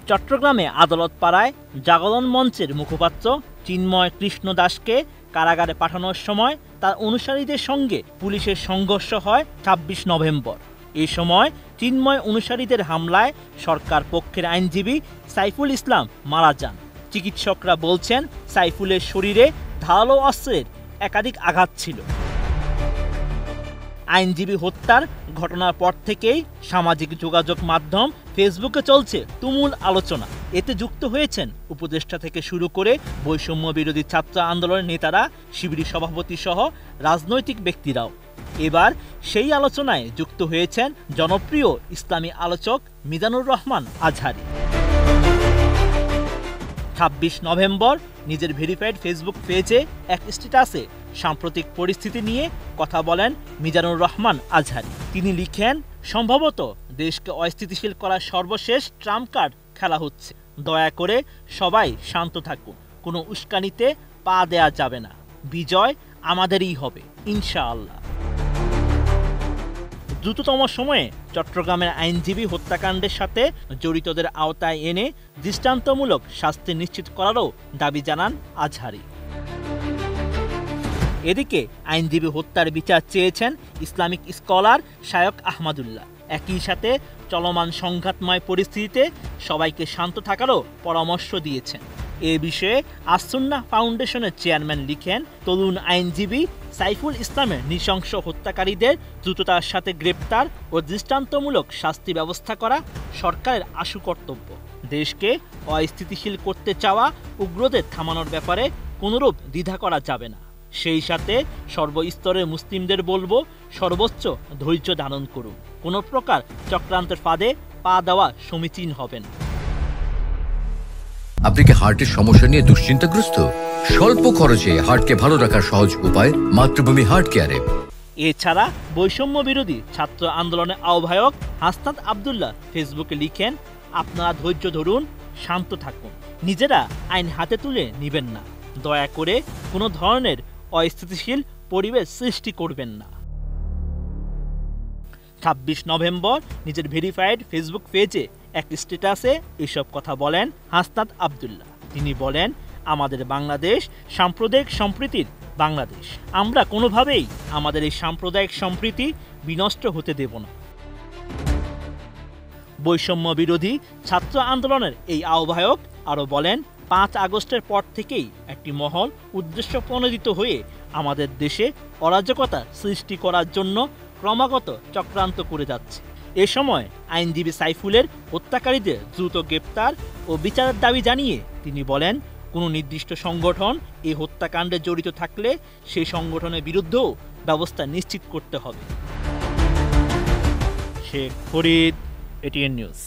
চট্টগ্রামে আদালত পাড়ায় জাগরণ মঞ্চের মুখপাত্র চিন্ময় কৃষ্ণ দাসকে কারাগারে পাঠানোর সময় তার অনুসারীদের সঙ্গে পুলিশের সংঘর্ষ হয় ২৬ নভেম্বর। এ সময় চিন্ময় অনুসারীদের হামলায় সরকার পক্ষের আইনজীবী সাইফুল ইসলাম মারা যান। চিকিৎসকরা বলছেন সাইফুলের শরীরে ধারালো অস্ত্রের একাধিক আঘাত ছিল। আইনজীবী হত্যার ঘটনার পর থেকেই সামাজিক যোগাযোগ মাধ্যম ফেসবুকে চলছে তুমুল আলোচনা। এতে যুক্ত হয়েছেন উপদেষ্টা থেকে শুরু করে বৈষম্য বিরোধী ছাত্র আন্দোলনের নেতারা, শিবির সভাপতি সহ রাজনৈতিক ব্যক্তিরাও। এবার সেই আলোচনায় যুক্ত হয়েছেন জনপ্রিয় ইসলামী আলোচক মিজানুর রহমান আজহারী। ২৬ নভেম্বর নিজের ভেরিফাইড ফেসবুক পেজে এক স্ট্যাটাসে সাম্প্রতিক পরিস্থিতি নিয়ে কথা বলেন মিজানুর রহমান আজহারী। তিনি লিখেন, সম্ভবত দেশকে অস্থিতিশীল করার সর্বশেষ ট্রাম্প কার্ড খেলা হচ্ছে। দয়া করে সবাই শান্ত থাকুন, কোনো উস্কানিতে পা দেয়া যাবে না। বিজয় আমাদেরই হবে ইনশাআল্লাহ। দ্রুততম সময়ে চট্টগ্রামের আইনজীবী হত্যাকাণ্ডের সাথে জড়িতদের আওতায় এনে দৃষ্টান্তমূলক শাস্তি নিশ্চিত করারও দাবি জানান আজহারী। এদিকে আইনজীবী হত্যার বিচার চেয়েছেন ইসলামিক স্কলার শায়ক আহমদুল্লাহ। একই সাথে চলমান সংঘাতময় পরিস্থিতিতে সবাইকে শান্ত থাকারও পরামর্শ দিয়েছেন। এ বিষয়ে আসুন্নাহ ফাউন্ডেশনের চেয়ারম্যান লিখেন, তরুণ আইনজীবী সাইফুল ইসলামের নৃশংস হত্যাকারীদের দ্রুততার সাথে গ্রেপ্তার ও দৃষ্টান্তমূলক শাস্তি ব্যবস্থা করা সরকারের আশু কর্তব্য। দেশকে অস্থিতিশীল করতে চাওয়া উগ্রদের থামানোর ব্যাপারে কোনোরূপ দ্বিধা করা যাবে না। সেই সাথে সর্বস্তরের মুসলিমদের বলবো, সর্বোচ্চ ধৈর্য ধারণ করুন। কোনো প্রকার চক্রান্তের ফাঁদে পা দেওয়া সমীচীন হবে না। আপনি কি হার্টের সমস্যা নিয়ে দুশ্চিন্তাগ্রস্ত? স্বল্প খরচে হার্টকে ভালো রাখার সহজ উপায় মাতৃভূমি হার্ট কেয়ারে। এছাড়া বৈষম্য বিরোধী ছাত্র আন্দোলনের আহ্বায়ক হাসনাত আবদুল্লাহ ফেসবুকে লিখেন, আপনারা ধৈর্য ধরুন, শান্ত থাকুন, নিজেরা আইন হাতে তুলে নেবেন না। দয়া করে কোনো ধরনের অস্থিতিশীল পরিবেশ সৃষ্টি করবেন না। ২৬ নভেম্বর নিজের ভেরিফাইড ফেসবুক পেজে এক স্ট্যাটাসে এসব কথা বলেন হাসনাত আবদুল্লাহ। তিনি বলেন, আমাদের বাংলাদেশ সাম্প্রদায়িক সম্প্রীতির বাংলাদেশ। আমরা কোনোভাবেই আমাদের এই সাম্প্রদায়িক সম্প্রীতি বিনষ্ট হতে দেব না। বৈষম্য বিরোধী ছাত্র আন্দোলনের এই আহ্বায়ক আরও বলেন, ৫ আগস্টের পর থেকেই একটি মহল উদ্দেশ্য প্রণোদিত হয়ে আমাদের দেশে অরাজকতা সৃষ্টি করার জন্য ক্রমাগত চক্রান্ত করে যাচ্ছে। এ সময় আইনজীবী সাইফুলের হত্যাকারীদের দ্রুত গ্রেপ্তার ও বিচারের দাবি জানিয়ে তিনি বলেন, কোনো নির্দিষ্ট সংগঠন এই হত্যাকাণ্ডে জড়িত থাকলে সেই সংগঠনের বিরুদ্ধেও ব্যবস্থা নিশ্চিত করতে হবে। Sheikh Farid, ATN news.